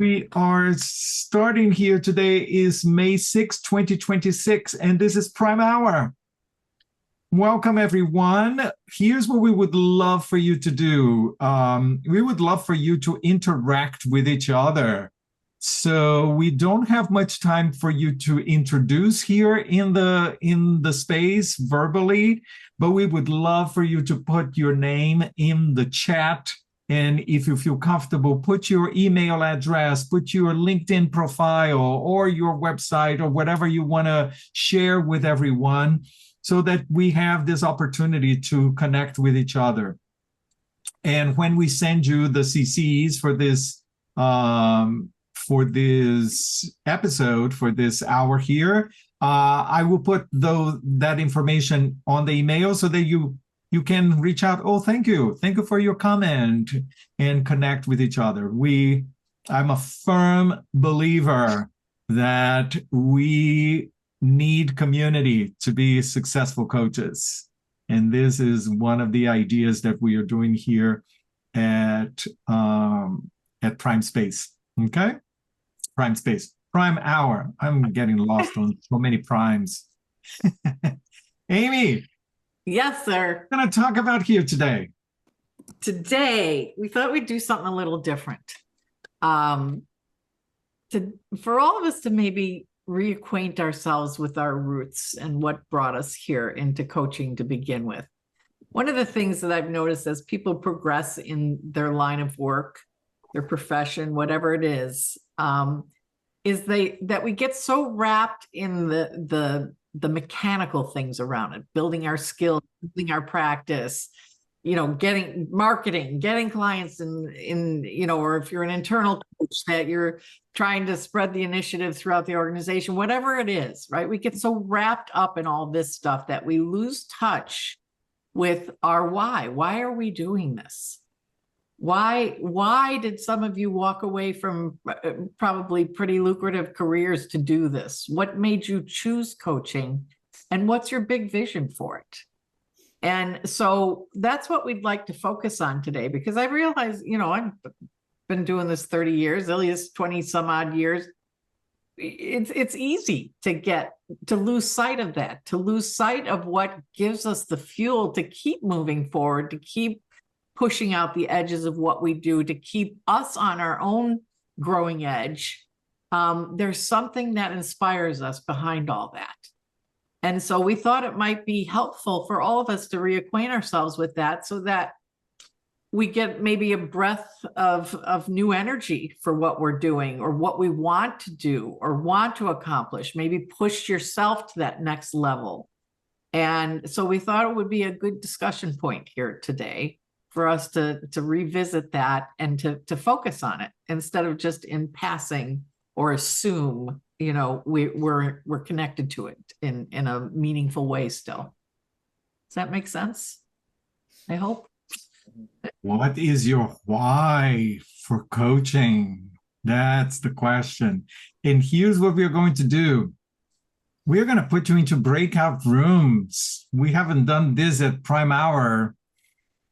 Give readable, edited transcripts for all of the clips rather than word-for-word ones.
We are starting here. Today is May 6, 2026, and this is Prime Hour. Welcome, everyone. Here's what we would love for you to do. We would love for you to interact with each other. So we don't have much time for you to introduce here in the space verbally, but we would love for you to put your name in the chat. And if you feel comfortable, put your email address, put your LinkedIn profile or your website or whatever you want to share with everyone so that we have this opportunity to connect with each other. And when we send you the CCs for this episode, for this hour here, I will put that information on the email so that you can reach out. Oh, thank you. Thank you for your comment and connect with each other. I'm a firm believer that we need community to be successful coaches. And this is one of the ideas that we are doing here at Prime Space. Okay? Prime Space. Prime Hour. I'm getting lost on so many primes. Amy. Yes, sir. What are we going to talk about here today? Today, we thought we'd do something a little different. For all of us to maybe reacquaint ourselves with our roots and what brought us here into coaching to begin with. One of the things that I've noticed as people progress in their line of work, their profession, whatever it is that we get so wrapped in the mechanical things around it, building our skills, building our practice, getting marketing, getting clients in, or if you're an internal coach that you're trying to spread the initiative throughout the organization, whatever it is, right? We get so wrapped up in all this stuff that we lose touch with our why. Why are we doing this? Why did some of you walk away from probably pretty lucrative careers to do this? What made you choose coaching? And what's your big vision for it? And so that's what we'd like to focus on today, because I realize, I've been doing this 30 years, Elias 20 some odd years. It's easy to lose sight of that, to lose sight of what gives us the fuel to keep moving forward, to keep pushing out the edges of what we do, to keep us on our own growing edge. There's something that inspires us behind all that. And so we thought it might be helpful for all of us to reacquaint ourselves with that so that we get maybe a breath of new energy for what we're doing or what we want to do or want to accomplish, maybe push yourself to that next level. And so we thought it would be a good discussion point here today for us to revisit that and to focus on it instead of just in passing or assume, we're connected to it in a meaningful way still. Does that make sense? I hope. What is your why for coaching? That's the question. And here's what we're going to do. We're going to put you into breakout rooms. We haven't done this at Prime Hour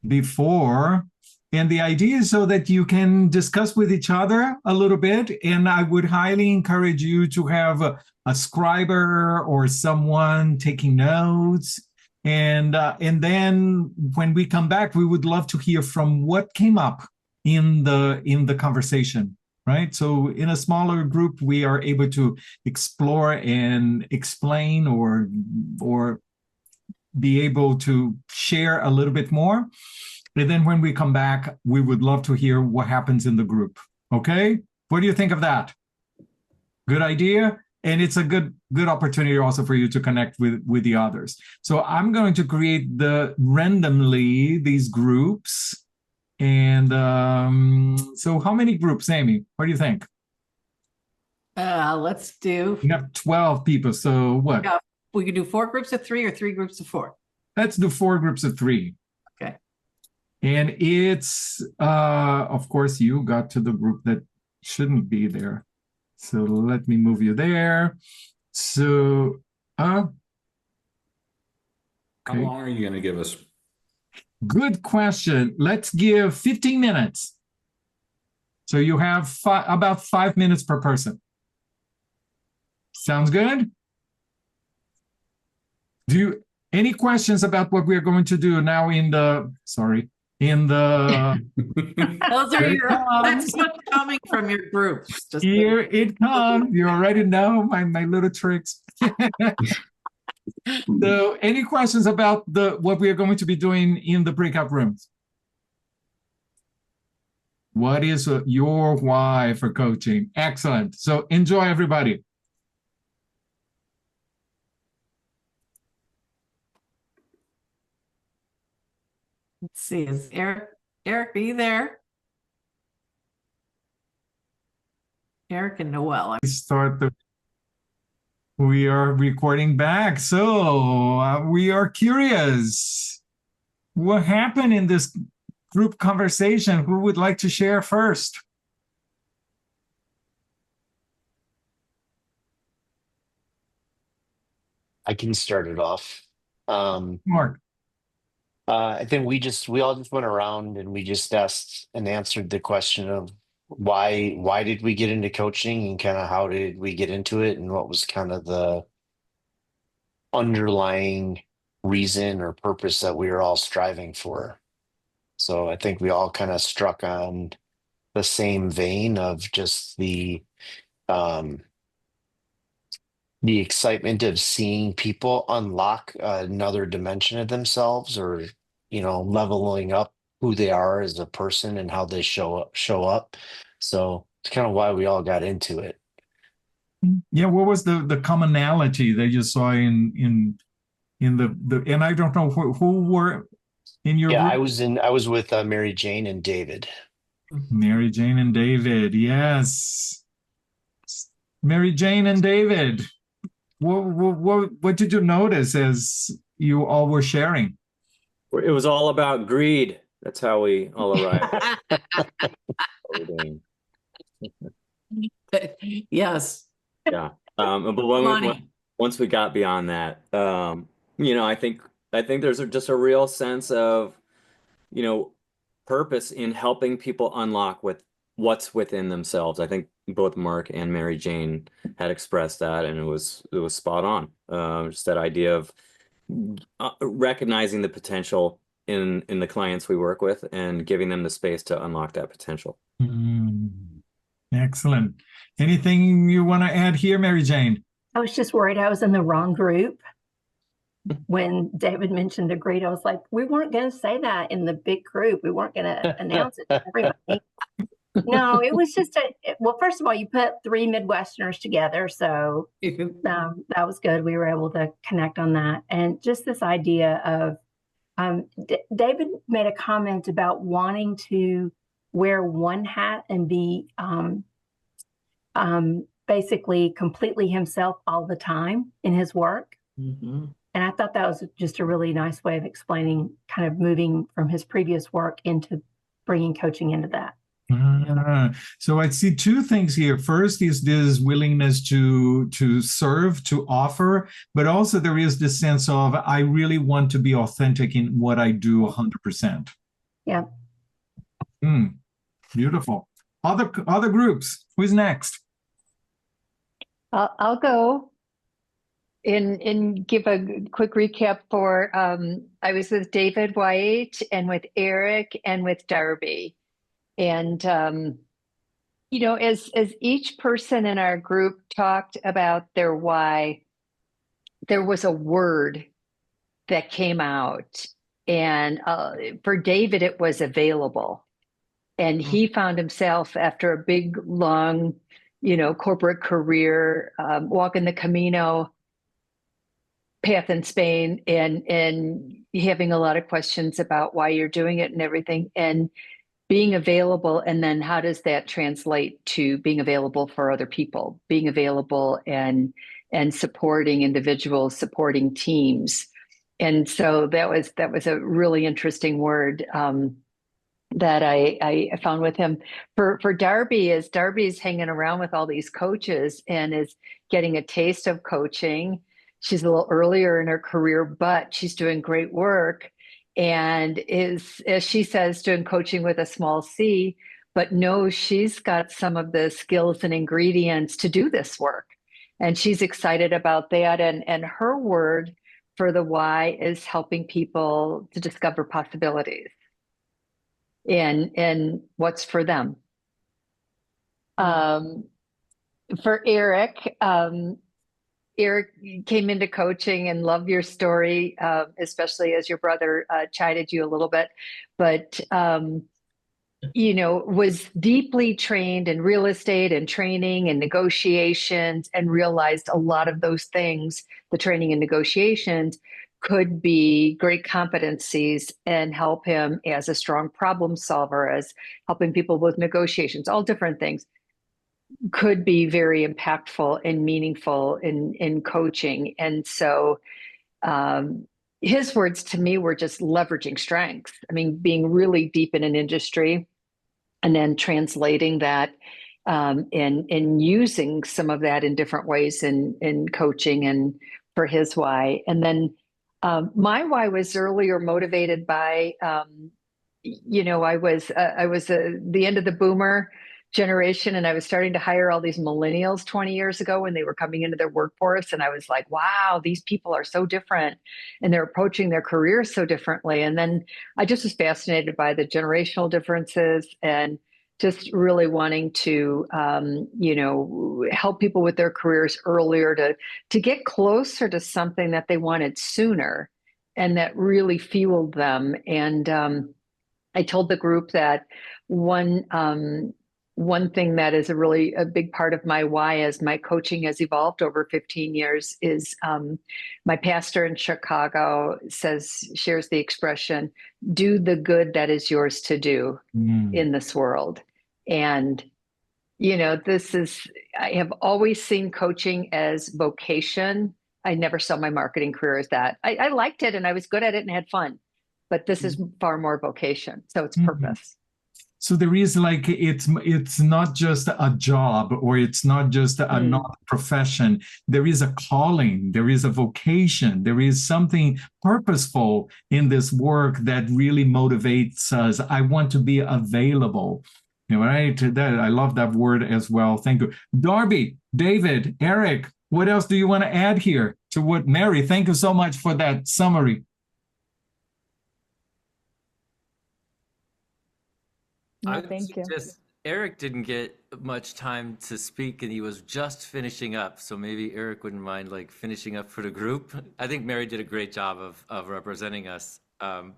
before. And the idea is so that you can discuss with each other a little bit. And I would highly encourage you to have a scriber or someone taking notes. And then when we come back, we would love to hear from what came up in the conversation, right? So in a smaller group, we are able to explore and explain or be able to share a little bit more. And then when we come back, we would love to hear what happens in the group. Okay? What do you think of that? Good idea? And it's a good opportunity also for you to connect with the others. So I'm going to create randomly these groups. And so how many groups, Amy? What do you think? Let's do. We have 12 people. So what? Yeah, we could do 4 groups of 3 or 3 groups of 4. Let's do 4 groups of 3. Okay. And it's, of course, you got to the group that shouldn't be there. So let me move you there. So, how long are you going to give us? Good question. Let's give 15 minutes. So you have about 5 minutes per person. Sounds good? Any questions about what we're going to do now in the Those are Here it your, comes. that's what's coming from your groups. Just Here it comes. You already know my little tricks. So any questions about what we are going to be doing in the breakout rooms? What is your why for coaching? Excellent. So enjoy, everybody. Let's see, is Eric, are you there? Eric and Noel. We are recording back. So we are curious. What happened in this group conversation? Who would like to share first? I can start it off. Mark. I think we all just went around and we just asked and answered the question of why did we get into coaching and kind of how did we get into it and what was kind of the underlying reason or purpose that we were all striving for. So I think we all kind of struck on the same vein of just the excitement of seeing people unlock another dimension of themselves, or leveling up who they are as a person and how they show up. So it's kind of why we all got into it. Yeah, what was the commonality that you saw in the and I don't know who were in your Yeah, group? I was with Mary Jane and David. Mary Jane and David, yes. Mary Jane and David, what did you notice as you all were sharing? It was all about greed. That's how we all arrived. Yes. Yeah. But once we got beyond that, I think there's just a real sense of, purpose in helping people unlock with what's within themselves. I think both Mark and Mary Jane had expressed that, and it was spot on. Just that idea of recognizing the potential in the clients we work with and giving them the space to unlock that potential. Excellent. Anything you want to add here, Mary Jane? I was just worried I was in the wrong group. When David mentioned the greed, I was like, we weren't going to say that in the big group. We weren't going to announce it to everybody. No, it was just well, first of all, you put 3 Midwesterners together. So that was good. We were able to connect on that. And just this idea of, David made a comment about wanting to wear one hat and be basically completely himself all the time in his work. Mm-hmm. And I thought that was just a really nice way of explaining kind of moving from his previous work into bringing coaching into that. So I see 2 things here. First is this willingness to serve, to offer, but also there is this sense of I really want to be authentic in what I do 100%. Yeah. Beautiful. Other groups. Who's next? I'll go and give a quick recap for I was with David White and with Eric and with Darby. And as each person in our group talked about their why, there was a word that came out. And for David, it was available. And he found himself after a big, long, corporate career, walking the Camino path in Spain and having a lot of questions about why you're doing it and everything, and being available. And then how does that translate to being available for other people, being available and supporting individuals, supporting teams. And so that was a really interesting word that I found with him. For Darby, as Darby's hanging around with all these coaches and is getting a taste of coaching. She's a little earlier in her career, but she's doing great work and is, as she says, doing coaching with a small C, but knows she's got some of the skills and ingredients to do this work. And she's excited about that. And her word for the why is helping people to discover possibilities in what's for them. For Eric, Eric came into coaching and loved your story, especially as your brother chided you a little bit, but was deeply trained in real estate and training and negotiations, and realized a lot of those things, the training and negotiations, could be great competencies and help him as a strong problem solver, as helping people with negotiations, all different things, could be very impactful and meaningful in coaching. And so his words to me were just leveraging strengths. I mean, being really deep in an industry and then translating that and using some of that in different ways in coaching and for his why. And then my why was earlier motivated by, I was the end of the boomer generation, and I was starting to hire all these millennials 20 years ago when they were coming into their workforce. And I was like, wow, these people are so different and they're approaching their careers so differently. And then I just was fascinated by the generational differences and just really wanting to, help people with their careers earlier to get closer to something that they wanted sooner and that really fueled them. And I told the group that one thing that is a big part of my why as my coaching has evolved over 15 years is my pastor in Chicago shares the expression, do the good that is yours to do in this world. And, I have always seen coaching as vocation. I never saw my marketing career as that. I liked it and I was good at it and had fun, but this is far more vocation. So it's purpose. So there is it's not just a job, or it's not just a profession. There is a calling, there is a vocation, there is something purposeful in this work that really motivates us. I want to be available. Right? I love that word as well. Thank you. Darby, David, Eric, what else do you want to add here to what Mary? Thank you so much for that summary. No, thank you. Eric didn't get much time to speak and he was just finishing up. So maybe Eric wouldn't mind finishing up for the group. I think Mary did a great job of representing us.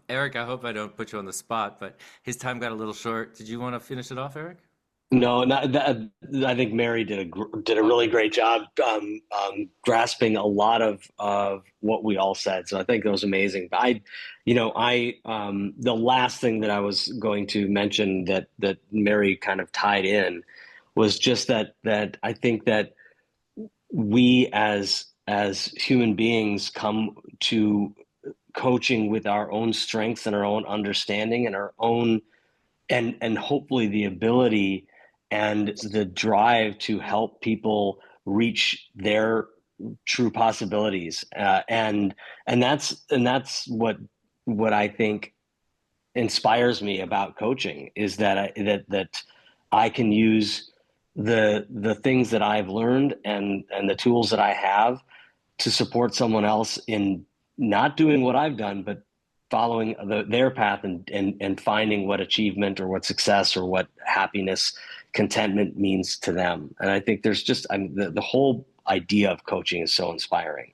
Eric, I hope I don't put you on the spot, but his time got a little short. Did you want to finish it off, Eric? No, not that. I think Mary did a really great job grasping a lot of what we all said. So I think it was amazing. But the last thing that I was going to mention that Mary kind of tied in was just that I think that we as human beings come to coaching with our own strengths and our own understanding and our own and hopefully the ability and the drive to help people reach their true possibilities, and that's what I think inspires me about coaching is that I can use the things that I've learned and the tools that I have to support someone else in not doing what I've done, but following their path and finding what achievement or what success or what happiness, contentment means to them. And I think there's just the whole idea of coaching is so inspiring.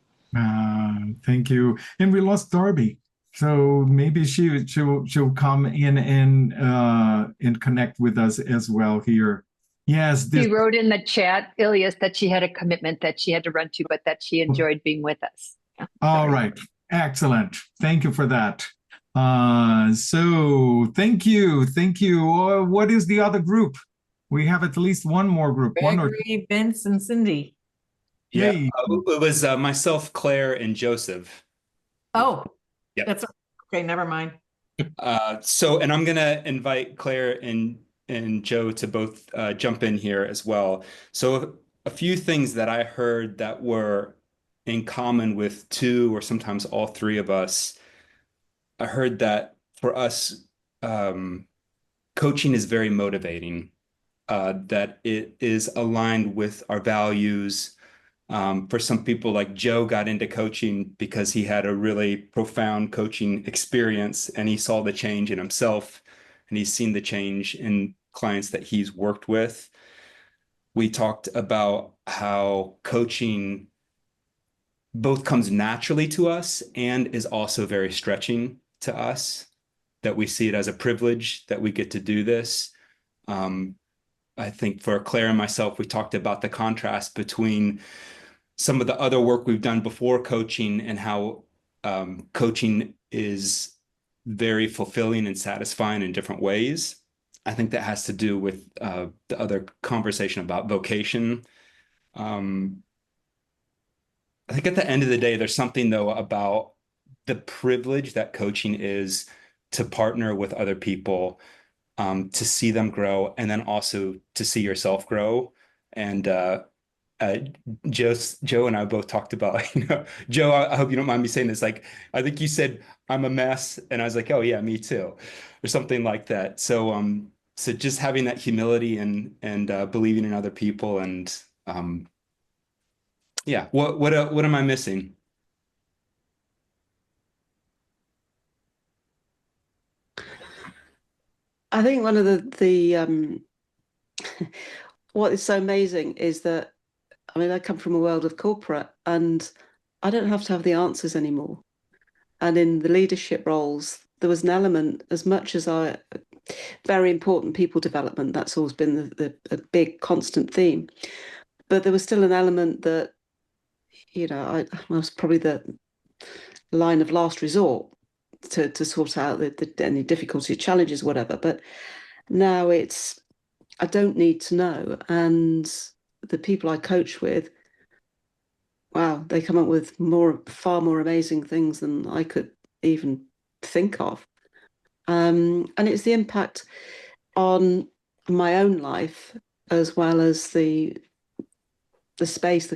Thank you. And we lost Darby, so maybe she'll come in and connect with us as well here. Yes, she wrote in the chat, Elias, that she had a commitment that she had to run to, but that she enjoyed being with us. All right. Excellent. Thank you for that. So thank you. What is the other group? We have at least one more group. Gregory, Vince, and Cindy. Yeah, it was myself, Claire, and Joseph. Oh, yeah. That's okay. Never mind. And I'm gonna invite Claire and Joe to both jump in here as well. So a few things that I heard that were in common with two or sometimes all three of us. I heard that for us, coaching is very motivating, that it is aligned with our values. For some people, like Joe got into coaching because he had a really profound coaching experience and he saw the change in himself and he's seen the change in clients that he's worked with. We talked about how coaching both comes naturally to us and is also very stretching to us, that we see it as a privilege that we get to do this. I think for Claire and myself, we talked about the contrast between some of the other work we've done before coaching and how coaching is very fulfilling and satisfying in different ways. I think that has to do with the other conversation about vocation. I think at the end of the day, there's something though about the privilege that coaching is to partner with other people, to see them grow, and then also to see yourself grow. And Joe and I both talked about, Joe, I hope you don't mind me saying this. Like, I think you said I'm a mess, and I was like, oh yeah, me too, or something like that. So just having that humility and believing in other people, and yeah, what am I missing? I think one of the what is so amazing is that, I mean, I come from a world of corporate and I don't have to have the answers anymore. And in the leadership roles, there was an element, as much as very important people development, that's always been a big constant theme. But there was still an element that, I was probably the line of last resort to sort out any difficulty, challenges, whatever. But now it's, I don't need to know. And the people I coach with, wow, they come up with far more amazing things than I could even think of. And it's the impact on my own life as well as the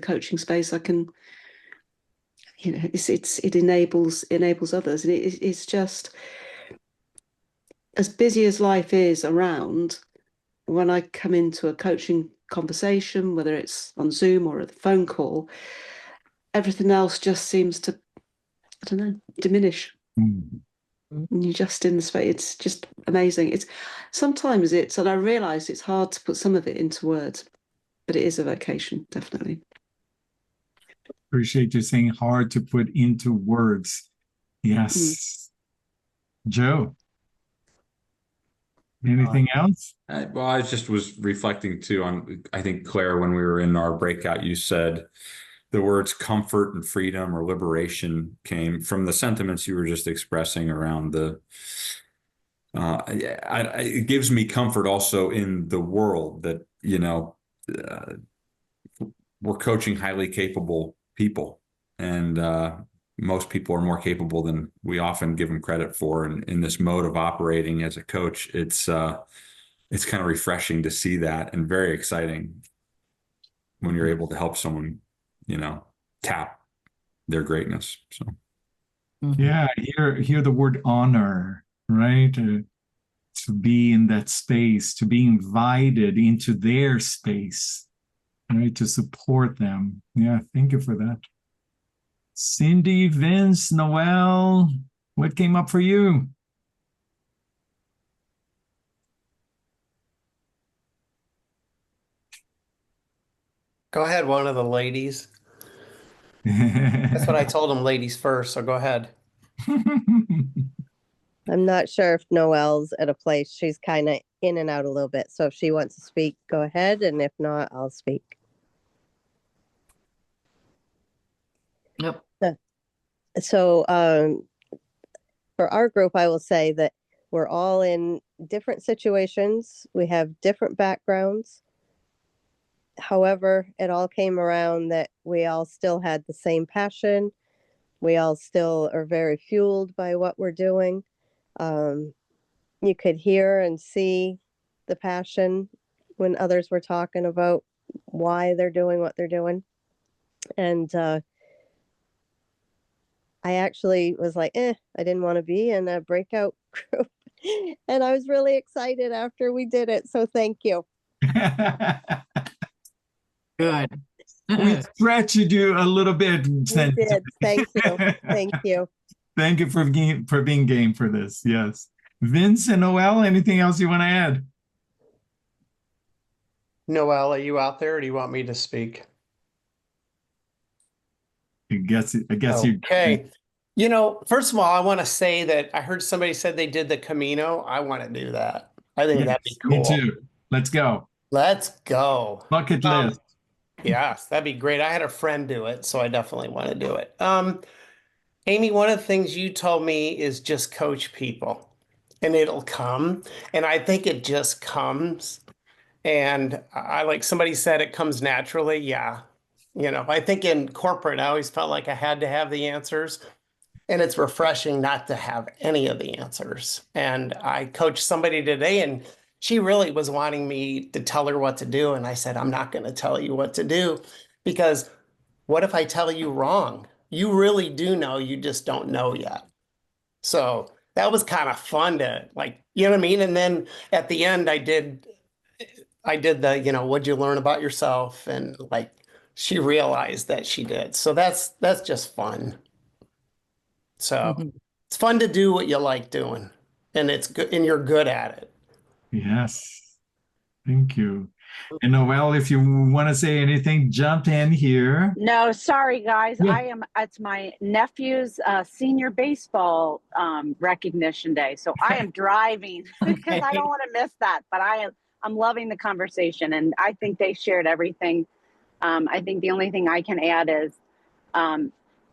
coaching space. I can, it enables others. And it's just, as busy as life is around, when I come into a coaching conversation, whether it's on Zoom or a phone call, everything else just seems to, I don't know, diminish. Mm. And you're just in the space. It's just amazing. Sometimes and I realize it's hard to put some of it into words, but it is a vocation, definitely. Appreciate you saying hard to put into words. Yes. Joe, anything else? Well, I just was reflecting too on, I think, Claire, when we were in our breakout, you said the words comfort and freedom or liberation came from the sentiments you were just expressing around it gives me comfort also in the world that, we're coaching highly capable people, and most people are more capable than we often give them credit for. And in this mode of operating as a coach, it's kind of refreshing to see that, and very exciting when you're able to help someone, tap their greatness. So, yeah, hear the word honor, right? To be in that space, to be invited into their space, right? To support them. Yeah, thank you for that. Cindy, Vince, Noel, what came up for you? Go ahead, one of the ladies. That's what I told them, ladies first, so go ahead. I'm not sure if Noelle's at a place. She's kind of in and out a little bit. So if she wants to speak, go ahead. And if not, I'll speak. Yep. So for our group, I will say that we're all in different situations. We have different backgrounds. However, it all came around that we all still had the same passion. We all still are very fueled by what we're doing. You could hear and see the passion when others were talking about why they're doing what they're doing. And I actually was like, I didn't want to be in a breakout group. And I was really excited after we did it. So thank you. Good. We stretched you a little bit. We did. Thank you. Thank you. Thank you for being game for this. Yes. Vince and Noel, anything else you want to add? Noel, are you out there or do you want me to speak? I guess you. Okay. You know, first of all, I want to say that I heard somebody said they did the Camino. I want to do that. I think that'd be cool. Me too. Let's go. Let's go. Bucket list. Yes, that'd be great. I had a friend do it, so I definitely want to do it. Amy, one of the things you told me is just coach people and it'll come. And I think it just comes. And I like somebody said it comes naturally. Yeah. You know, I think in corporate, I always felt like I had to have the answers. And it's refreshing not to have any of the answers. And I coached somebody today and she really was wanting me to tell her what to do. And I said, I'm not going to tell you what to do because what if I tell you wrong? You really do know, you just don't know yet. So that was kind of fun to like, you know what I mean? And then at the end, I did the, you know, what'd you learn about yourself? And like, she realized that she did. So that's just fun. So it's fun to do what you like doing and it's good and you're good at it. Yes. Thank you. And Noel, if you want to say anything, jump in here. No, sorry guys. Yeah. It's my nephew's senior baseball recognition day. So I am driving because I don't want to miss that, but I'm loving the conversation and I think they shared everything. I think the only thing I can add is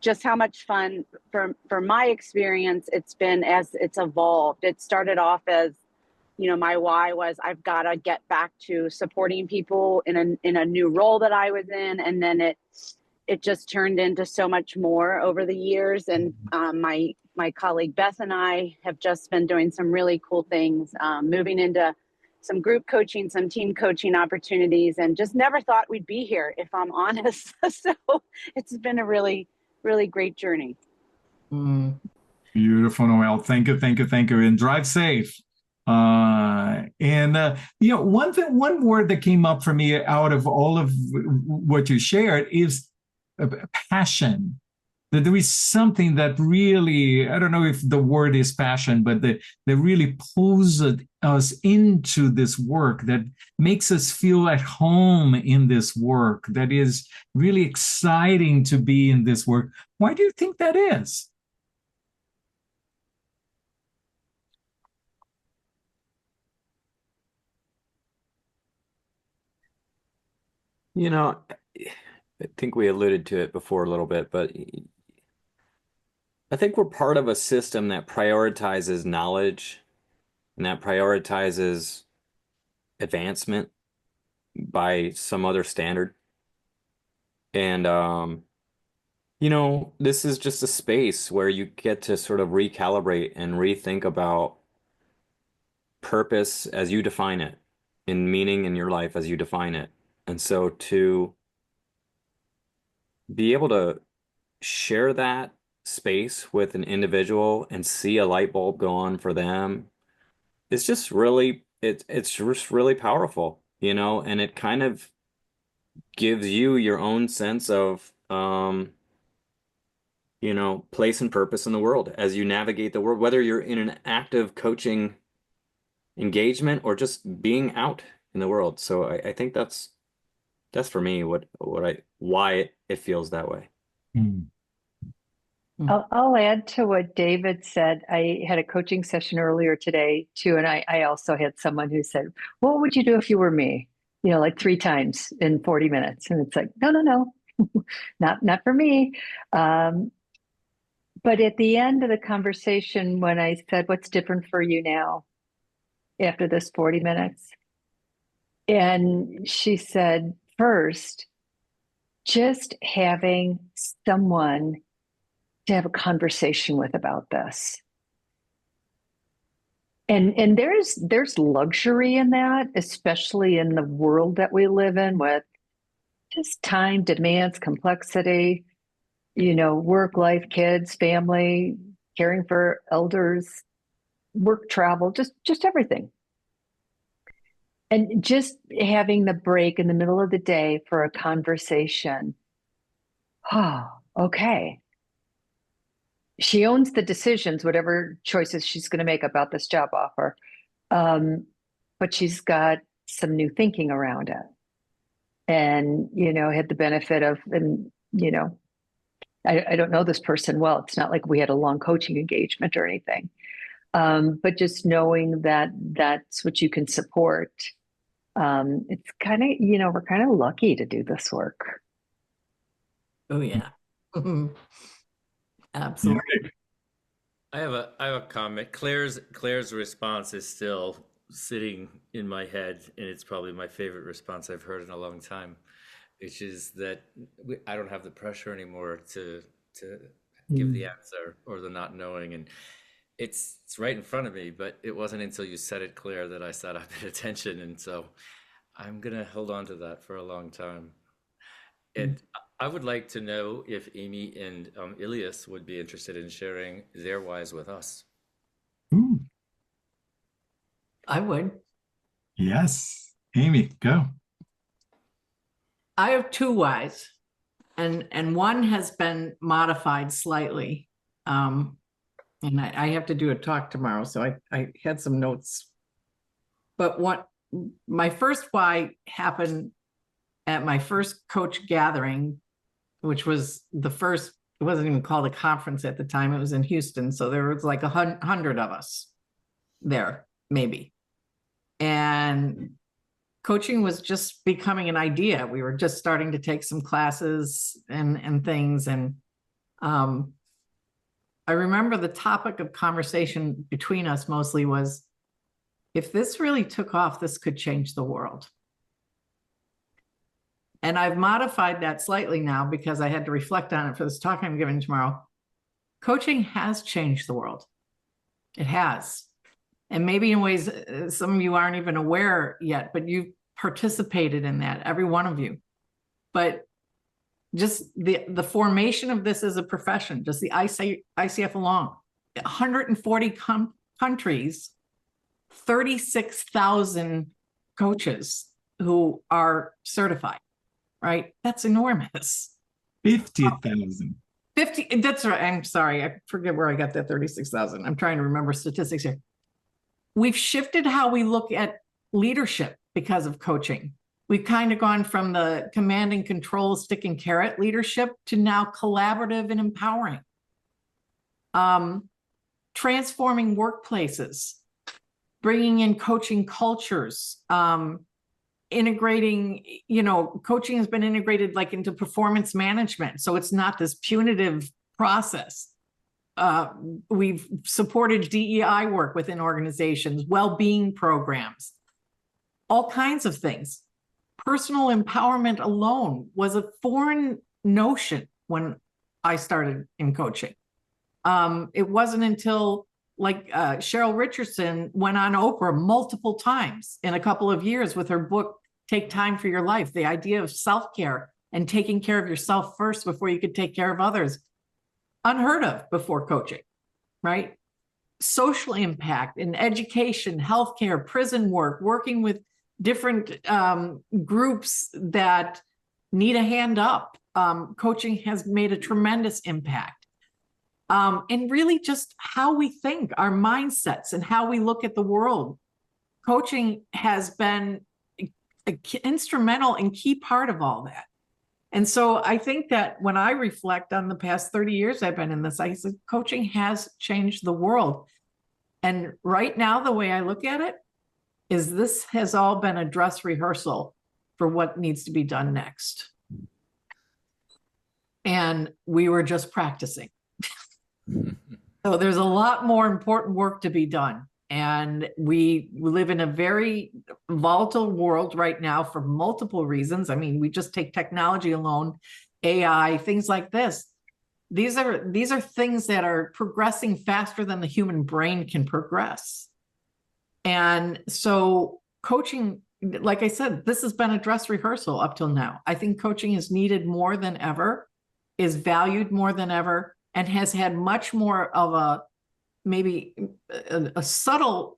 just how much fun for my experience it's been as it's evolved. It started off as, you know, my why was I've got to get back to supporting people in a new role that I was in, and then it just turned into so much more over the years. And my colleague Beth and I have just been doing some really cool things, moving into some group coaching, some team coaching opportunities, and just never thought we'd be here, if I'm honest. So it's been a really, really great journey. Beautiful, Noel. Thank you, thank you, thank you. And drive safe. You know, one word that came up for me out of all of what you shared is passion. That there is something that really, I don't know if the word is passion, but that really pulls us into this work, that makes us feel at home in this work, that is really exciting to be in this work. Why do you think that is? You know, I think we alluded to it before a little bit, but I think we're part of a system that prioritizes knowledge and that prioritizes advancement by some other standard. And, you know, this is just a space where you get to sort of recalibrate and rethink about purpose as you define it, in meaning in your life as you define it. And so to be able to share that space with an individual and see a light bulb go on for them, it's just really, it's just really powerful, you know, and it kind of gives you your own sense of, you know, place and purpose in the world as you navigate the world, whether you're in an active coaching engagement or just being out in the world. So I think that's for me why it feels that way. I'll add to what David said. I had a coaching session earlier today too, and I also had someone who said, "What would you do if you were me?" You know, like 3 times in 40 minutes, and it's like, no, not for me. But at the end of the conversation, when I said, "What's different for you now after this 40 minutes?" and she said, first, just having someone to have a conversation with about this. And there's luxury in that, especially in the world that we live in with just time demands, complexity, you know, work, life, kids, family, caring for elders, work travel, just everything. And just having the break in the middle of the day for a conversation. Oh, okay. She owns the decisions, whatever choices she's going to make about this job offer. But she's got some new thinking around it. And, had the benefit of, and, I don't know this person well. It's not like we had a long coaching engagement or anything. But just knowing that that's what you can support. It's kind of, we're kind of lucky to do this work. Oh, yeah. Absolutely. I have a comment. Claire's response is still sitting in my head, and it's probably my favorite response I've heard in a long time, which is that I don't have the pressure anymore to give the answer or the not knowing, and it's right in front of me. But it wasn't until you said it, Claire, that I sat up, paid attention, and so I'm gonna hold on to that for a long time. And I would like to know if Amy and Elias would be interested in sharing their whys with us. Ooh. I would. Yes. Amy, go. I have two whys, and one has been modified slightly. And I have to do a talk tomorrow, so I had some notes. But my first why happened at my first coach gathering, which was the first, it wasn't even called a conference at the time, it was in Houston. So there was like 100 of us there, maybe. And coaching was just becoming an idea. We were just starting to take some classes and things. And I remember the topic of conversation between us mostly was, if this really took off, this could change the world. And I've modified that slightly now because I had to reflect on it for this talk I'm giving tomorrow. Coaching has changed the world. It has. And maybe in ways some of you aren't even aware yet, but you've participated in that, every one of you. But just the formation of this as a profession, just the ICF alone, 140 countries, 36,000 coaches who are certified. Right? That's enormous. 50,000. 50, that's right. I'm sorry. I forget where I got that 36,000. I'm trying to remember statistics here. We've shifted how we look at leadership because of coaching. We've kind of gone from the command and control, stick and carrot leadership to now collaborative and empowering. Transforming workplaces, bringing in coaching cultures, integrating, coaching has been integrated like into performance management. So it's not this punitive process. We've supported DEI work within organizations, well-being programs, all kinds of things. Personal empowerment alone was a foreign notion when I started in coaching. It wasn't until Cheryl Richardson went on Oprah multiple times in a couple of years with her book, Take Time for Your Life, the idea of self-care and taking care of yourself first before you could take care of others. Unheard of before coaching, right? Social impact in education, healthcare, prison work, working with different groups that need a hand up. Coaching has made a tremendous impact. And really just how we think, our mindsets and how we look at the world. Coaching has been an instrumental and key part of all that. And so I think that when I reflect on the past 30 years I've been in this, I said, coaching has changed the world. And right now, the way I look at it is this has all been a dress rehearsal for what needs to be done next. And we were just practicing. So there's a lot more important work to be done. And we live in a very volatile world right now for multiple reasons. I mean, we just take technology alone, AI, things like this. These are things that are progressing faster than the human brain can progress. And so coaching, like I said, this has been a dress rehearsal up till now. I think coaching is needed more than ever, is valued more than ever, and has had much more of a maybe a subtle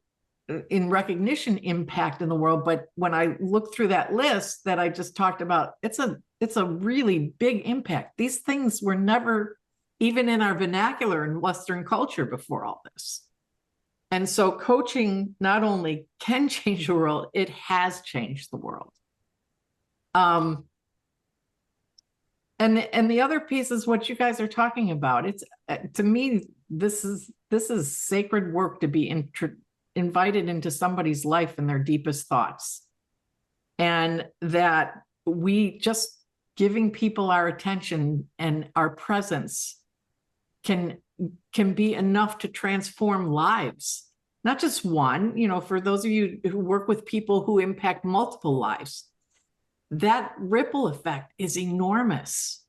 in recognition impact in the world, but when I look through that list that I just talked about, it's a really big impact. These things were never even in our vernacular in Western culture before all this. And so coaching not only can change the world, it has changed the world. And the other piece is what you guys are talking about. It's to me, this is sacred work to be invited into somebody's life and their deepest thoughts. And that we just giving people our attention and our presence can be enough to transform lives. Not just one, for those of you who work with people who impact multiple lives, that ripple effect is enormous.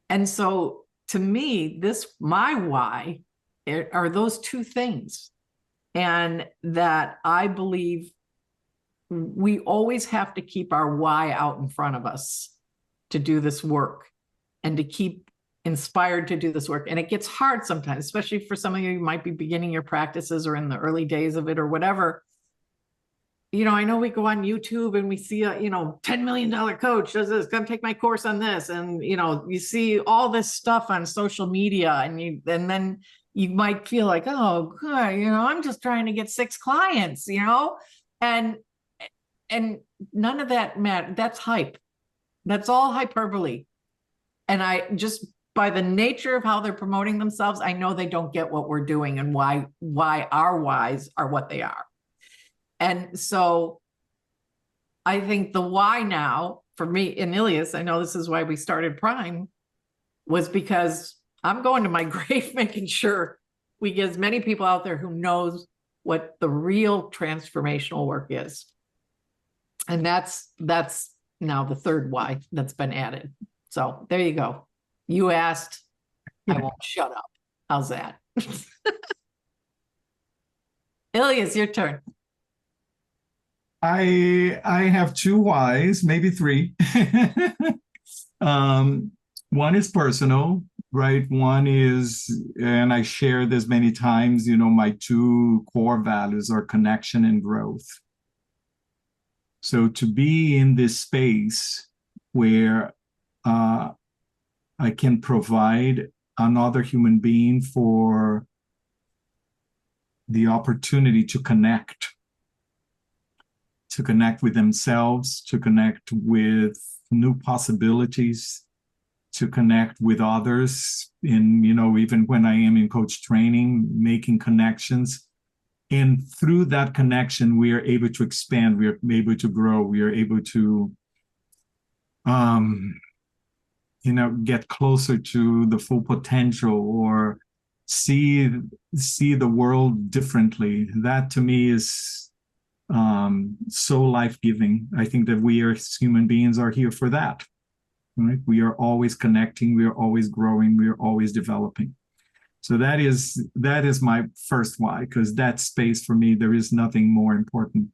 And so to me, my why are those two things. And that I believe we always have to keep our why out in front of us to do this work and to keep inspired to do this work. And it gets hard sometimes, especially for some of you who might be beginning your practices or in the early days of it or whatever. I know we go on YouTube and we see a, $10 million coach does this, come take my course on this. And, you see all this stuff on social media and then you might feel like, oh, good, I'm just trying to get 6 clients, and none of that matters. That's hype. That's all hyperbole. And I just, by the nature of how they're promoting themselves, I know they don't get what we're doing and why our whys are what they are. And so I think the why now for me and Elias, I know this is why we started Prime, was because I'm going to my grave making sure we get as many people out there who knows what the real transformational work is. And that's now the third why that's been added. So there you go. You asked, I won't shut up. How's that? Elias, your turn. I have 2 whys, maybe 3. One is personal, right? One is, and I share this many times, my 2 core values are connection and growth. So to be in this space where I can provide another human being for the opportunity to connect with themselves, to connect with new possibilities, to connect with others in, even when I am in coach training, making connections. And through that connection, we are able to expand, we are able to grow, we are able to, get closer to the full potential or see the world differently. That to me is so life-giving. I think that we as human beings are here for that. Right? We are always connecting, we are always growing, we are always developing. So that is my first why, because that space for me, there is nothing more important.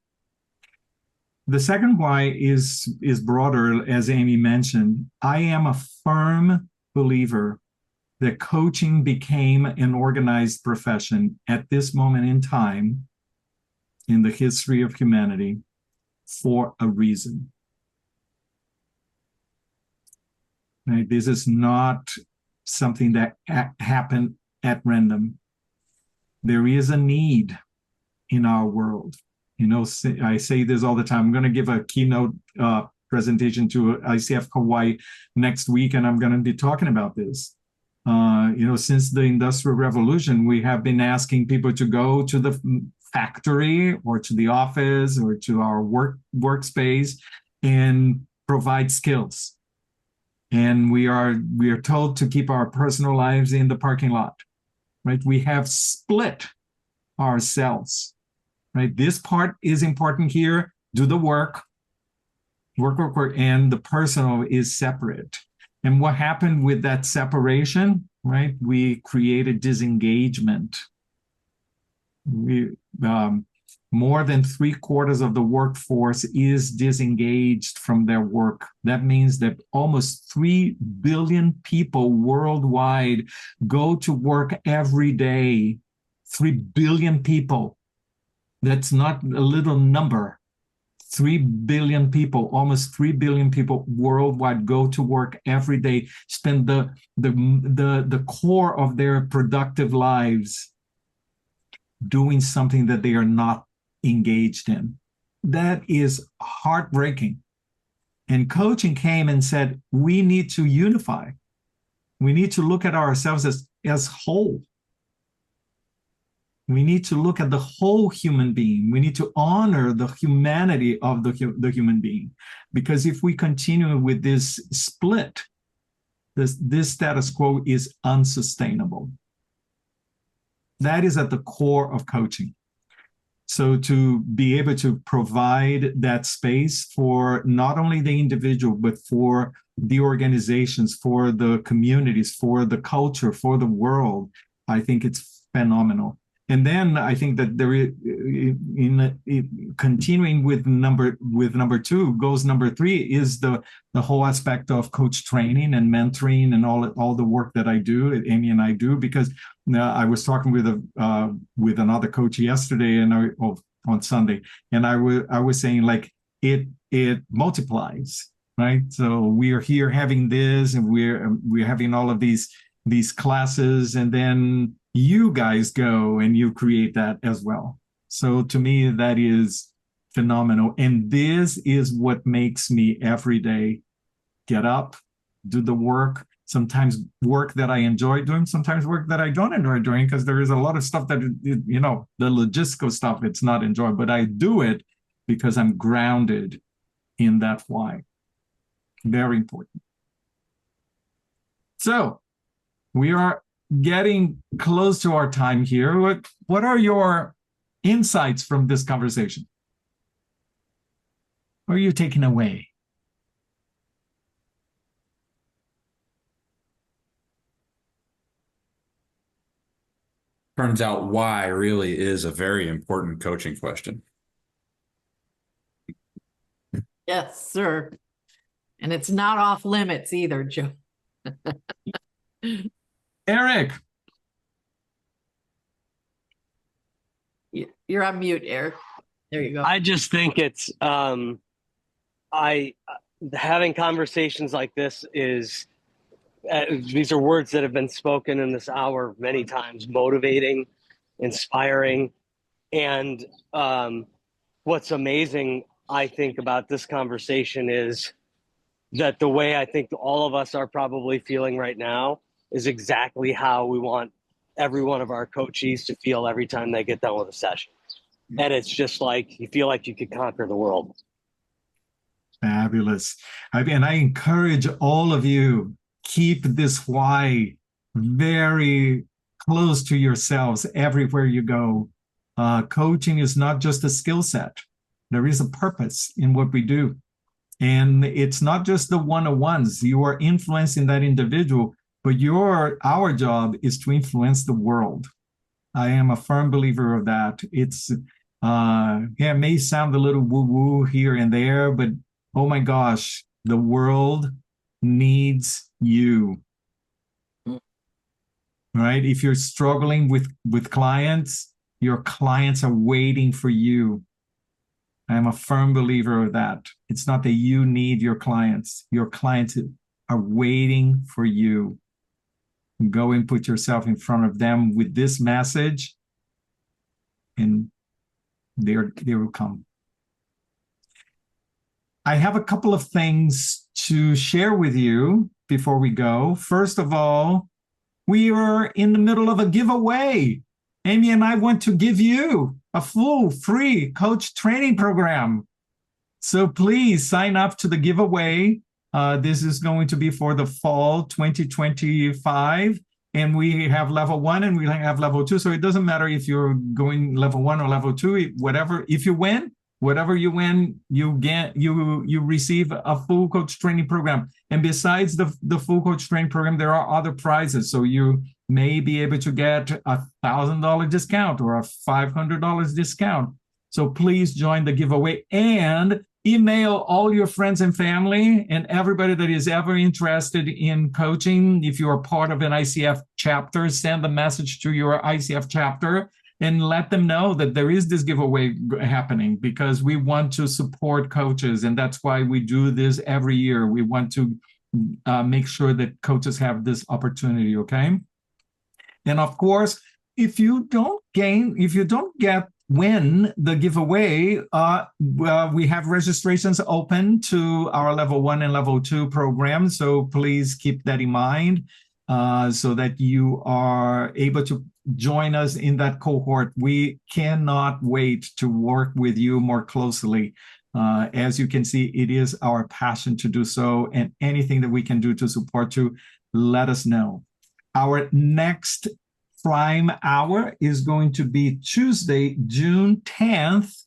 The second why is broader, as Amy mentioned. I am a firm believer that coaching became an organized profession at this moment in time in the history of humanity for a reason. Right? This is not something that happened at random. There is a need in our world. I say this all the time. I'm going to give a keynote presentation to ICF Hawaii next week, and I'm going to be talking about this. Since the Industrial Revolution, we have been asking people to go to the factory or to the office or to our workspace and provide skills. And we are told to keep our personal lives in the parking lot, right? We have split ourselves, right? This part is important here. Do the work, and the personal is separate. And what happened with that separation, right? We created disengagement. More than 3/4 of the workforce is disengaged from their work. That means that almost 3 billion people worldwide go to work every day 3 billion people. That's not a little number. 3 billion people, almost 3 billion people worldwide go to work every day, spend the core of their productive lives doing something that they are not engaged in. That is heartbreaking. And coaching came and said, we need to unify. We need to look at ourselves as whole. We need to look at the whole human being. We need to honor the humanity of the human being. Because if we continue with this split, this status quo is unsustainable. That is at the core of coaching. So to be able to provide that space for not only the individual, but for the organizations, for the communities, for the culture, for the world, I think it's phenomenal. And then I think that there is, continuing with number two, goals number three is the whole aspect of coach training and mentoring and all the work that I do, Amy and I do, because I was talking with another coach yesterday and on Sunday, and I was saying like it multiplies, right? So we are here having this, and we're having all of these classes, and then you guys go and you create that as well. So to me, that is phenomenal. And this is what makes me every day get up, do the work, sometimes work that I enjoy doing, sometimes work that I don't enjoy doing, because there is a lot of stuff that, you know, the logistical stuff, it's not enjoyable, but I do it because I'm grounded in that why. Very important. So we are getting close to our time here. What are your insights from this conversation? What are you taking away? Turns out why really is a very important coaching question. Yes, sir. And it's not off limits either, Joe. Eric. You're on mute, Eric. There you go. I just think it's having conversations like this is these are words that have been spoken in this hour many times: motivating, inspiring. And what's amazing, I think, about this conversation is that the way I think all of us are probably feeling right now is exactly how we want every one of our coachees to feel every time they get done with a session. And it's just like, you feel like you could conquer the world. Fabulous. And I encourage all of you, keep this why very close to yourselves everywhere you go. Coaching is not just a skill set. There is a purpose in what we do. And it's not just the one-on-ones. You are influencing that individual, but our job is to influence the world. I am a firm believer of that. It's it may sound a little woo-woo here and there, but oh my gosh, the world needs you. Right? If you're struggling with clients, your clients are waiting for you. I am a firm believer of that. It's not that you need your clients. Your clients are waiting for you. Go and put yourself in front of them with this message, and they will come. I have a couple of things to share with you before we go. First of all, we are in the middle of a giveaway. Amy and I want to give you a full free coach training program. So please sign up to the giveaway. This is going to be for the fall 2025. And we have level 1 and we have level 2. So it doesn't matter if you're going level 1 or level 2, whatever. If you win, whatever you win, you receive a full coach training program. And besides the full coach training program, there are other prizes. So you may be able to get $1,000 discount or a $500 discount. So please join the giveaway and email all your friends and family and everybody that is ever interested in coaching. If you are part of an ICF chapter, send a message to your ICF chapter and let them know that there is this giveaway happening, because we want to support coaches, and that's why we do this every year. We want to make sure that coaches have this opportunity, okay? And of course, if you don't win the giveaway, we have registrations open to our level 1 and level 2 programs. So please keep that in mind, so that you are able to join us in that cohort. We cannot wait to work with you more closely. As you can see, it is our passion to do so, and anything that we can do to support you, let us know. Our next Prime Hour is going to be Tuesday, June 10th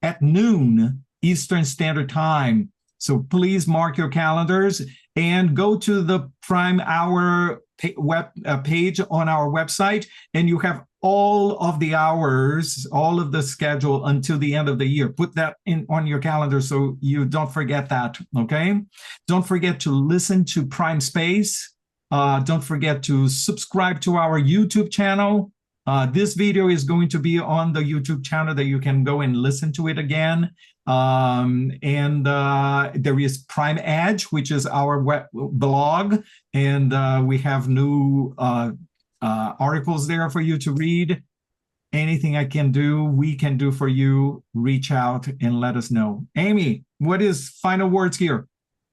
at noon Eastern Standard Time. So please mark your calendars and go to the Prime Hour web page on our website, and you have all of the hours, all of the schedule until the end of the year. Put that in on your calendar so you don't forget that, okay? Don't forget to listen to Prime Space. Don't forget to subscribe to our YouTube channel. This video is going to be on the YouTube channel that you can go and listen to it again. There is Prime Edge, which is our web blog, and we have new articles there for you to read. Anything I can do, we can do for you, reach out and let us know. Amy, what is final words here?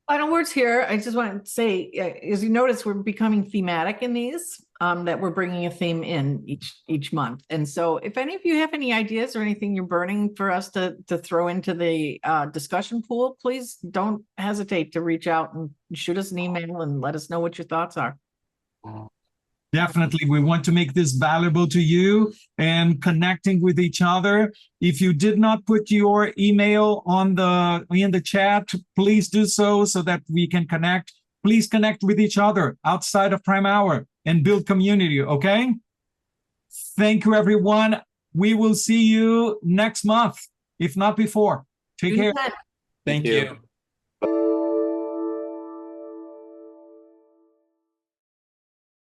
Final words here. I just want to say, as you notice, we're becoming thematic in these, that we're bringing a theme in each month. And so if any of you have any ideas or anything you're burning for us to throw into the discussion pool, please don't hesitate to reach out and shoot us an email and let us know what your thoughts are. Definitely, we want to make this valuable to you and connecting with each other. If you did not put your email in the chat, please do so that we can connect. Please connect with each other outside of Prime Hour and build community, okay? Thank you, everyone. We will see you next month, if not before. Take care. Thank you.